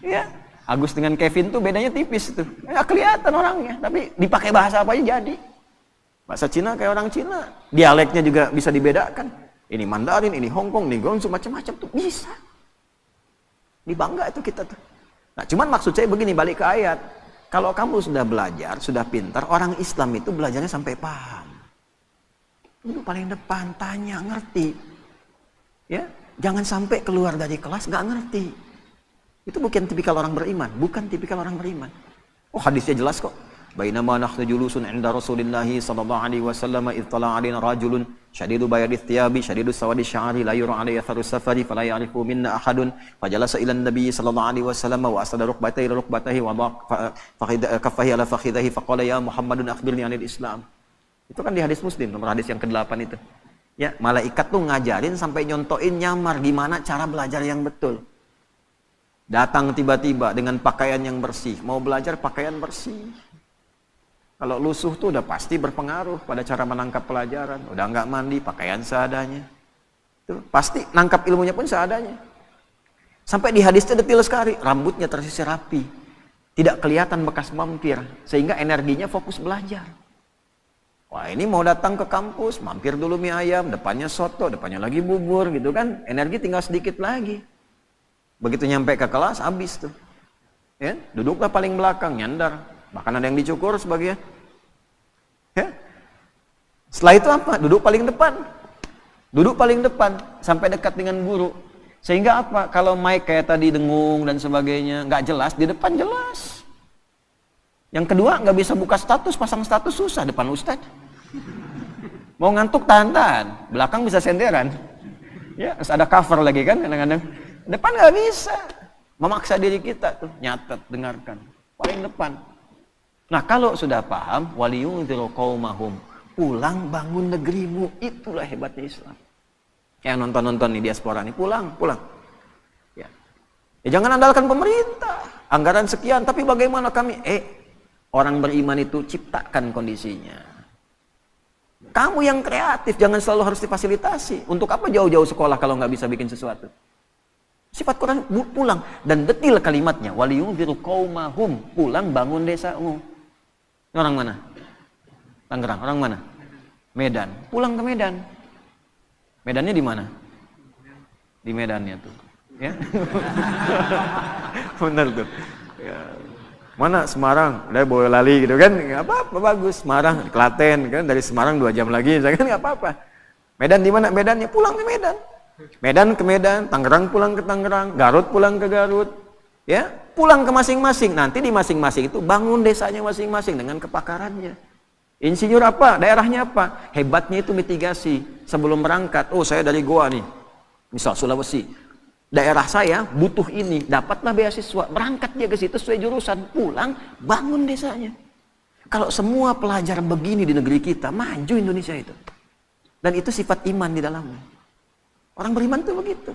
Ya. Agus dengan Kevin tuh bedanya tipis tuh. Nggak kelihatan orangnya, tapi dipakai bahasa apa aja jadi. Bahasa Cina kayak orang Cina. Dialeknya juga bisa dibedakan. Ini Mandarin, ini Hongkong, ini Guangzhou, macam-macam tuh bisa. Dibangga itu kita tuh. Nah, cuman maksud saya begini, balik ke ayat. Kalau kamu sudah belajar, sudah pintar, orang Islam itu belajarnya sampai paham. Duduk paling depan, tanya, ngerti. Ya, jangan sampai keluar dari kelas nggak ngerti. Itu bukan tipikal orang beriman, bukan tipikal orang beriman. Oh, hadisnya jelas kok. Bainama nahnu julusun 'inda Rasulillah sallallahu alaihi wasallam idh tala'a 'alaina rajulun syadidu bayadith thiyabi syadidu sawadi sya'ri la yura 'alaihi atharu safari fala ya'rifu minna ahadun fajalasa ila an-nabi sallallahu alaihi wasallam wa asada rukbatayhi ila rukbatayhi wa kaffahi ala fakhidhihi faqala ya Muhammadun akhbirni 'anil Islam. Itu kan di hadis Muslim, nomor hadis yang ke-8 itu. Ya, malaikat tuh ngajarin sampai nyontoin nyamar gimana cara belajar yang betul. Datang tiba-tiba dengan pakaian yang bersih. Mau belajar pakaian bersih. Kalau lusuh tuh udah pasti berpengaruh pada cara menangkap pelajaran. Udah nggak mandi, pakaian seadanya. Tuh, pasti nangkap ilmunya pun seadanya. Sampai di hadisnya detail sekali. Rambutnya tersisir rapi. Tidak kelihatan bekas mampir. Sehingga energinya fokus belajar. Wah, ini mau datang ke kampus, mampir dulu mie ayam, depannya soto, depannya lagi bubur gitu kan. Energi tinggal sedikit lagi. Begitu nyampe ke kelas, habis tuh. Ya, duduklah paling belakang, nyandar. Bahkan ada yang dicukur sebagian. Ya. Setelah itu apa? Duduk paling depan. Duduk paling depan, sampai dekat dengan guru. Sehingga apa? Kalau mic kayak tadi dengung dan sebagainya, nggak jelas, di depan jelas. Yang kedua, nggak bisa buka status, pasang status susah depan ustadz. Mau ngantuk tahan-tahan, belakang bisa senderan. Ya, terus ada cover lagi kan kadang-kadang. Depan nggak bisa, memaksa diri kita tuh nyatet, dengarkan, paling depan. Nah, kalau sudah paham, waliyundziru qaumahum, pulang bangun negerimu, itulah hebatnya Islam. Yang nonton-nonton nih diaspora nih, pulang. Ya, jangan andalkan pemerintah, anggaran sekian, tapi bagaimana kami? Orang beriman itu ciptakan kondisinya. Kamu yang kreatif, jangan selalu harus difasilitasi. Untuk apa jauh-jauh sekolah kalau nggak bisa bikin sesuatu? Sifat Quran pulang dan detil kalimatnya. Waliyundziru qaumahum, pulang bangun desamu. Ini orang mana? Tangerang. Orang mana? Medan. Pulang ke Medan. Medannya di mana? Di Medannya tuh. Ya. Benar tuh. Ya. Mana Semarang? Udah boleh lali gitu kan? Nggak apa-apa, bagus. Semarang, Klaten kan, dari Semarang 2 jam lagi, kan nggak apa-apa. Medan di mana? Medannya pulang ke Medan. Medan ke Medan, Tangerang pulang ke Tangerang, Garut pulang ke Garut, ya pulang ke masing-masing. Nanti di masing-masing itu bangun desanya masing-masing dengan kepakarannya. Insinyur apa? Daerahnya apa? Hebatnya itu mitigasi. Sebelum berangkat, oh saya dari Goa nih, misal Sulawesi, daerah saya butuh ini, dapatlah beasiswa, berangkat dia ke situ sesuai jurusan, pulang bangun desanya. Kalau semua pelajar begini di negeri kita, maju Indonesia itu. Dan itu sifat iman di dalamnya. Orang beriman itu begitu.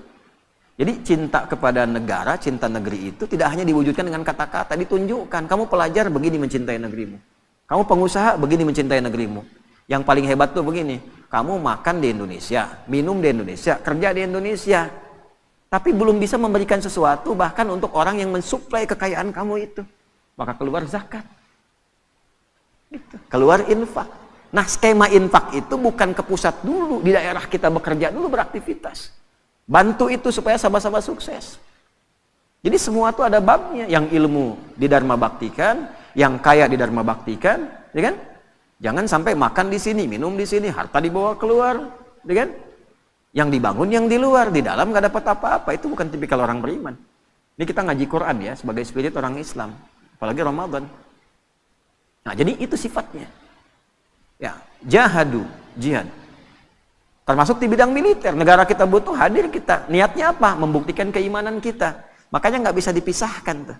Jadi cinta kepada negara, cinta negeri itu tidak hanya diwujudkan dengan kata-kata, ditunjukkan. Kamu pelajar begini mencintai negerimu. Kamu pengusaha begini mencintai negerimu. Yang paling hebat tuh begini, kamu makan di Indonesia, minum di Indonesia, kerja di Indonesia. Tapi belum bisa memberikan sesuatu bahkan untuk orang yang mensuplai kekayaan kamu itu. Maka keluar zakat. Gitu. Keluar infak. Nah, skema infak itu bukan ke pusat dulu, di daerah kita bekerja dulu, beraktivitas. Bantu itu supaya sama-sama sukses. Jadi semua itu ada babnya, yang ilmu di Dharma Baktikan, yang kaya di Dharma Baktikan, ya kan? Jangan sampai makan di sini, minum di sini, harta dibawa keluar, ya kan? Yang dibangun yang di luar, di dalam nggak dapat apa-apa, itu bukan tipikal orang beriman. Ini kita ngaji Quran ya, sebagai spirit orang Islam, apalagi Ramadan. Nah, jadi itu sifatnya. Ya, jahadu, jihad. Termasuk di bidang militer, negara kita butuh, hadir kita. Niatnya apa? Membuktikan keimanan kita. Makanya nggak bisa dipisahkan tuh.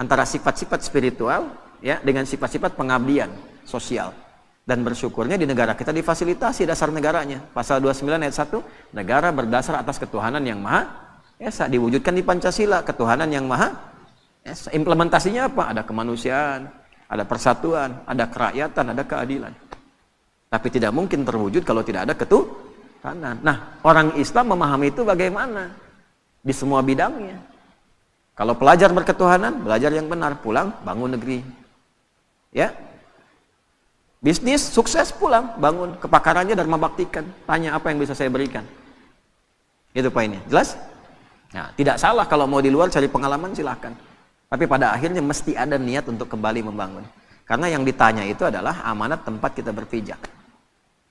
antara sifat-sifat spiritual ya dengan sifat-sifat pengabdian sosial. Dan bersyukurnya di negara kita difasilitasi dasar negaranya. Pasal 29 ayat 1, negara berdasar atas ketuhanan yang Maha Esa, diwujudkan di Pancasila, ketuhanan yang Maha Esa. Implementasinya apa? Ada kemanusiaan, ada persatuan, ada kerakyatan, ada keadilan. Tapi tidak mungkin terwujud kalau tidak ada ketuhanan. Nah, orang Islam memahami itu bagaimana? Di semua bidangnya. Kalau pelajar berketuhanan, belajar yang benar, pulang, bangun negeri. Ya. Bisnis, sukses, pulang, bangun. Kepakarannya dharma baktikan. Tanya apa yang bisa saya berikan. Itu poinnya. Jelas? Nah, tidak salah kalau mau di luar cari pengalaman, silahkan. Tapi pada akhirnya mesti ada niat untuk kembali membangun. Karena yang ditanya itu adalah amanat tempat kita berpijak.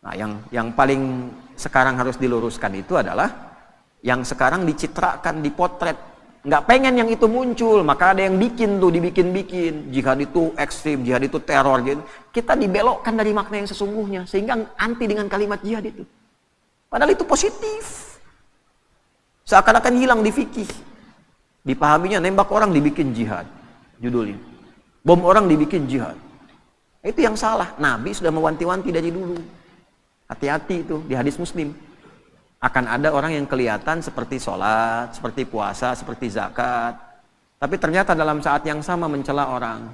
Nah, yang paling sekarang harus diluruskan itu adalah yang sekarang dicitrakan, dipotret. Nggak pengen yang itu muncul, maka ada yang bikin tuh, dibikin-bikin. Jihad itu ekstrim, jihad itu teror gitu. Kita dibelokkan dari makna yang sesungguhnya, sehingga anti dengan kalimat jihad itu. Padahal itu positif. Seakan-akan hilang di fikih. Dipahaminya nembak orang dibikin jihad, judulnya. Bom orang dibikin jihad. Itu yang salah. Nabi sudah mewanti-wanti dari dulu. Hati-hati itu di hadis Muslim. Akan ada orang yang kelihatan seperti sholat, seperti puasa, seperti zakat. Tapi ternyata dalam saat yang sama mencela orang.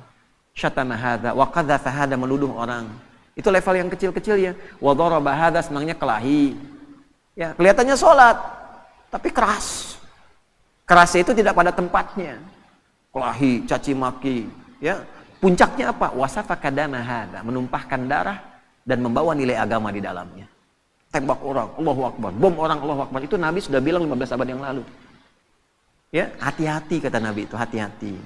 Syatama hadza wa qadzafa hadza, menuduh orang. Itu level yang kecil-kecil ya. Wa daraba hadza, senangnya kelahi. Ya, kelihatannya sholat, tapi keras. Kerasnya itu tidak pada tempatnya. Kelahi, caci maki, ya. Puncaknya apa? Wasafa kadama hadza, menumpahkan darah dan membawa nilai agama di dalamnya. Tembak orang, Allahu Akbar, bom orang, Allahu Akbar. Itu Nabi sudah bilang 15 abad yang lalu. Ya, hati-hati kata Nabi itu, hati-hati.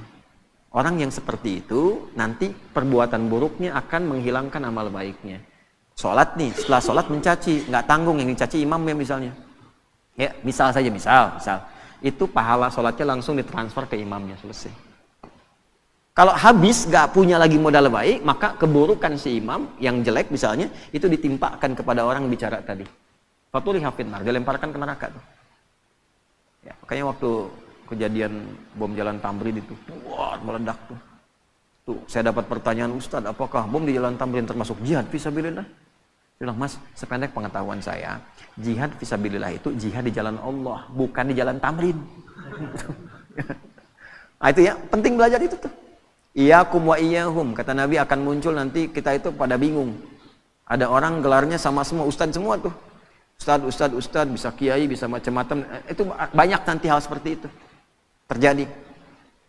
Orang yang seperti itu nanti perbuatan buruknya akan menghilangkan amal baiknya. Sholat nih, setelah sholat mencaci, nggak tanggung yang dicaci imamnya misalnya. Ya, misal saja, misal. Itu pahala sholatnya langsung ditransfer ke imamnya, selesai. Kalau habis gak punya lagi modal baik, maka keburukan si imam yang jelek misalnya itu ditimpakan kepada orang bicara tadi. Fatuli hafidnar, dilemparkan ke neraka tuh. Ya, makanya waktu kejadian bom Jalan Tamrin itu, wah meledak tuh. Tuh, saya dapat pertanyaan, Ustaz, apakah bom di Jalan Tamrin termasuk jihad fisabilillah? Dia bilang, Mas, sependek pengetahuan saya, jihad fisabilillah itu jihad di jalan Allah, bukan di Jalan Tamrin. Nah itu ya, penting belajar itu tuh. Iyakum wa iyahum, kata Nabi akan muncul nanti kita itu pada bingung. Ada orang gelarnya sama semua, ustadz semua tuh. Ustadz, bisa kiai, bisa macam-macam. Itu banyak nanti hal seperti itu terjadi.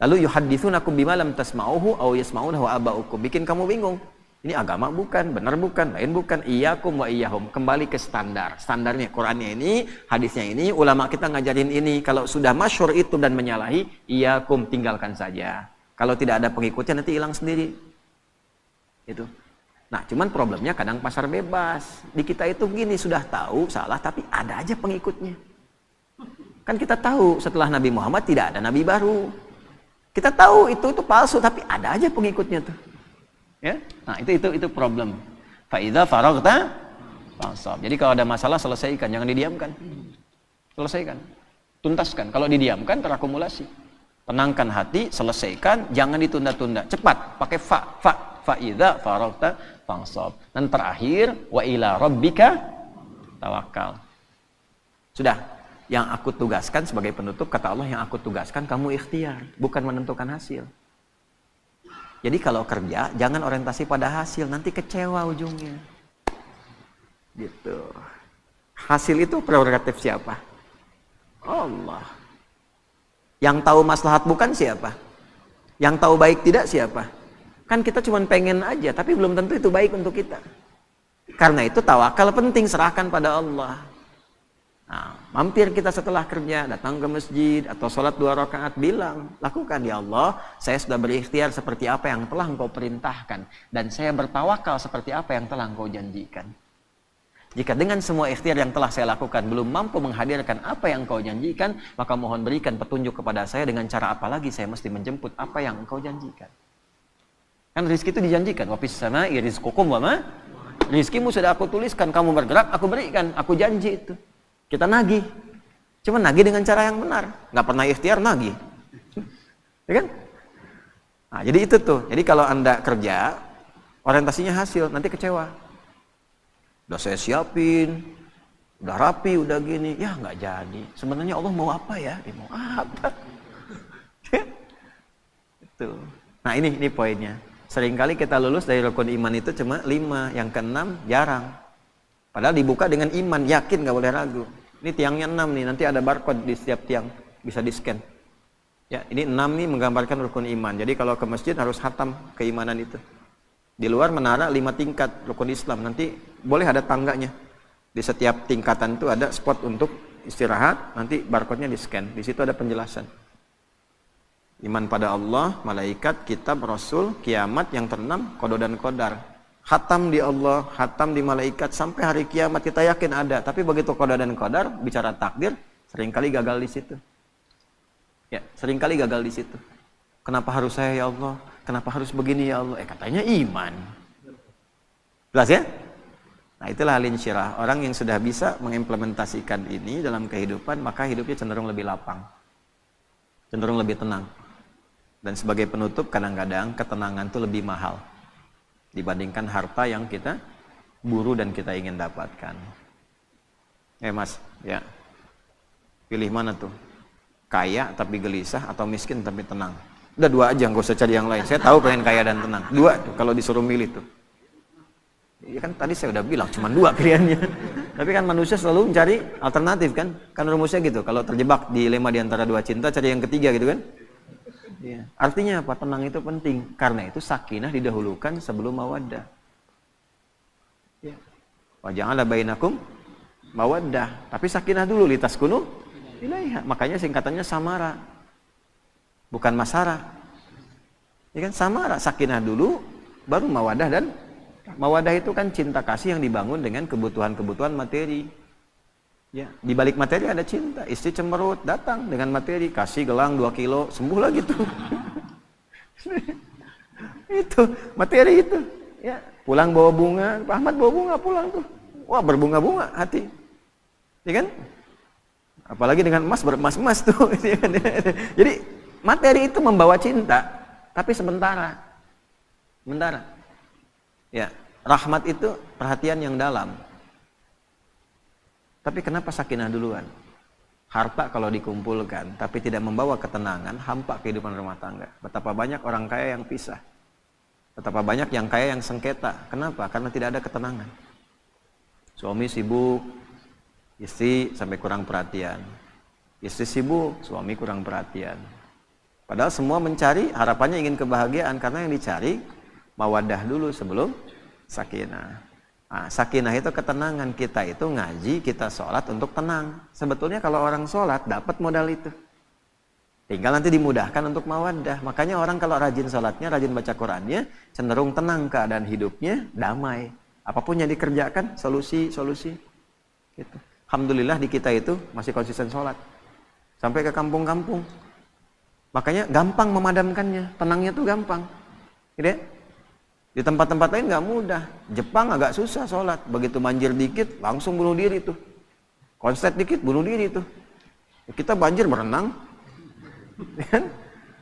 Lalu yuhadditsunakum bima lam tasma'uhu aw yasma'unahu aba'ukum. Bikin kamu bingung. Ini agama bukan, benar bukan, lain bukan. Iyakum wa iyahum, kembali ke standar. Standarnya Qur'annya ini, hadisnya ini, ulama kita ngajarin ini. Kalau sudah masyhur itu dan menyalahi, iyakum, tinggalkan saja. Kalau tidak ada pengikutnya nanti hilang sendiri. Itu. Nah, cuman problemnya kadang pasar bebas. Di kita itu gini, sudah tahu salah tapi ada aja pengikutnya. Kan kita tahu setelah Nabi Muhammad tidak ada nabi baru. Kita tahu itu palsu tapi ada aja pengikutnya tuh. Ya? Nah, itu problem. Fa idza faraghta fansab. Jadi kalau ada masalah selesaikan, jangan didiamkan. Selesaikan. Tuntaskan. Kalau didiamkan terakumulasi. Tenangkan hati, selesaikan, jangan ditunda-tunda. Cepat, pakai fa idza faraghta fansab. Dan terakhir, wa ila rabbika tawakkal. Sudah, yang aku tugaskan sebagai penutup, kata Allah, yang aku tugaskan kamu ikhtiar, bukan menentukan hasil. Jadi kalau kerja, jangan orientasi pada hasil, nanti kecewa ujungnya. Gitu. Hasil itu prerogatif siapa? Allah. Yang tahu maslahat bukan siapa? Yang tahu baik tidak siapa? Kan kita cuma pengen aja, tapi belum tentu itu baik untuk kita. Karena itu tawakal penting, serahkan pada Allah. Nah, mampir kita setelah kerja, datang ke masjid atau sholat 2 rakaat, bilang, lakukan ya Allah, saya sudah berikhtiar seperti apa yang telah Engkau perintahkan, dan saya bertawakal seperti apa yang telah Engkau janjikan. Jika dengan semua ikhtiar yang telah saya lakukan belum mampu menghadirkan apa yang Engkau janjikan, maka mohon berikan petunjuk kepada saya dengan cara apa lagi saya mesti menjemput apa yang Engkau janjikan. Kan rezeki itu dijanjikan, wa fis samaa'i rizqukum wa ma. Rizkimu sudah aku tuliskan, kamu bergerak, aku berikan, aku janji itu. Kita nagih. Cuma nagih dengan cara yang benar. Nggak pernah ikhtiar nagih. Ya kan? Nah, jadi itu tuh. Jadi kalau Anda kerja, orientasinya hasil, nanti kecewa. Udah saya siapin, udah rapi, udah gini, ya nggak jadi. Sebenarnya Allah mau apa ya? Dia mau apa? Itu. Nah ini poinnya. Seringkali kita lulus dari rukun iman itu cuma 5, yang ke-6 jarang. Padahal dibuka dengan iman, yakin, nggak boleh ragu. Ini tiangnya 6 nih, nanti ada barcode di setiap tiang, bisa di-scan. Ya, ini 6 nih menggambarkan rukun iman. Jadi kalau ke masjid harus hatam keimanan itu. Di luar menara 5 tingkat rukun Islam. Nanti boleh ada tangganya. Di setiap tingkatan itu ada spot untuk istirahat, nanti barcode-nya di-scan. Di situ ada penjelasan. Iman pada Allah, malaikat, kitab, rasul, kiamat, yang terenam qada dan qadar. Hatam di Allah, hatam di malaikat, sampai hari kiamat kita yakin ada. Tapi begitu qada dan qadar, bicara takdir, seringkali gagal di situ. Ya, seringkali gagal di situ. Kenapa harus saya ya Allah? Kenapa harus begini ya Allah? Katanya iman. Jelas ya? Nah, itulah al-insyirah. Orang yang sudah bisa mengimplementasikan ini dalam kehidupan, maka hidupnya cenderung lebih lapang. Cenderung lebih tenang. Dan sebagai penutup, kadang-kadang ketenangan itu lebih mahal dibandingkan harta yang kita buru dan kita ingin dapatkan. Mas, ya. Pilih mana tuh? Kaya tapi gelisah atau miskin tapi tenang? Udah 2 aja, nggak usah cari yang lain. Saya tahu pengen kaya dan tenang. 2 tuh kalau disuruh milih tuh. Ya kan tadi saya udah bilang cuma 2 pilihannya. Tapi kan manusia selalu mencari alternatif kan? Kan rumusnya gitu. Kalau terjebak dilema di antara 2 cinta, cari yang ketiga gitu kan? Ya. Artinya apa? Tenang itu penting. Karena itu sakinah didahulukan sebelum mawaddah. Ya. Wa ja'ala bainakum mawaddah. Tapi sakinah dulu, litaskunu ilaiha. Makanya singkatannya samara. Bukan masara. Ya kan? Samara, sakinah dulu, baru mawaddah. Dan mawaddah itu kan cinta kasih yang dibangun dengan kebutuhan-kebutuhan materi. Ya, di balik materi ada cinta. Istri cemberut, datang dengan materi, kasih gelang 2 kilo, sembuh lagi tuh. Itu materi itu. Ya, pulang bawa bunga, Pak Ahmad bawa bunga pulang tuh. Wah, berbunga-bunga hati. Ya kan? Apalagi dengan emas, beremas-emas tuh. Jadi materi itu membawa cinta, tapi sementara. Sementara. Ya, rahmat itu perhatian yang dalam. Tapi kenapa sakinah duluan? Harta kalau dikumpulkan, tapi tidak membawa ketenangan, hampa kehidupan rumah tangga. Betapa banyak orang kaya yang pisah. Betapa banyak yang kaya yang sengketa. Kenapa? Karena tidak ada ketenangan. Suami sibuk, istri sampai kurang perhatian. Istri sibuk, suami kurang perhatian. Padahal semua mencari, harapannya ingin kebahagiaan, karena yang dicari mawaddah dulu sebelum sakinah. Nah, sakinah itu ketenangan. Kita itu ngaji, kita sholat untuk tenang. Sebetulnya kalau orang sholat dapat modal itu, tinggal nanti dimudahkan untuk mawaddah. Makanya orang kalau rajin sholatnya, rajin baca Qurannya, cenderung tenang keadaan hidupnya, damai. Apapun yang dikerjakan, solusi gitu. Alhamdulillah di kita itu masih konsisten sholat sampai ke kampung-kampung. Makanya gampang memadamkannya, tenangnya tuh gampang gitu ya. Di tempat-tempat lain nggak mudah. Jepang agak susah sholat. Begitu banjir dikit, langsung bunuh diri tuh. Konslet dikit, bunuh diri tuh. Kita banjir berenang.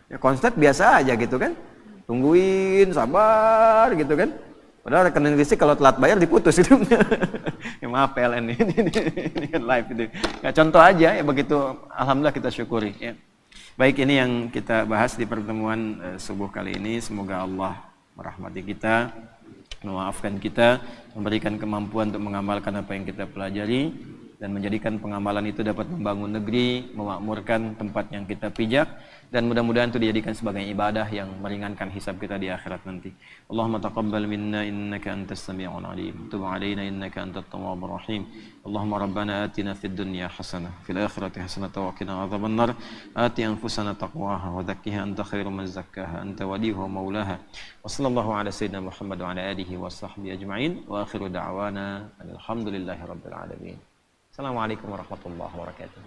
Ya, konslet biasa aja gitu kan. Tungguin, sabar gitu kan. Padahal rekening listrik kalau telat bayar diputus itu. Ya, maaf PLN ini kan live itu. Ya, contoh aja ya, begitu alhamdulillah kita syukuri ya. Baik, ini yang kita bahas di pertemuan subuh kali ini. Semoga Allah merahmati kita, memaafkan kita, memberikan kemampuan untuk mengamalkan apa yang kita pelajari, dan menjadikan pengamalan itu dapat membangun negeri, memakmurkan tempat yang kita pijak, dan mudah-mudahan itu dijadikan sebagai ibadah yang meringankan hisab kita di akhirat nanti. Allahumma taqabbal minna innaka antas sami'ul alim, tub 'alaina innaka antat tawwabur rahim. Allahumma rabbana atina fid dunya hasanah fil akhirati hasanah wa qina adzabannar. Ati anfusana taqwaha wa zakkiha anta khairu man zakkaha anta waliyuha wa maulaha. Wa sallallahu ala sayyidina Muhammad wa ala alihi wa sahbihi ajma'in wa akhiru da'wana alhamdulillahi rabbil alamin. Assalamualaikum warahmatullahi wabarakatuh.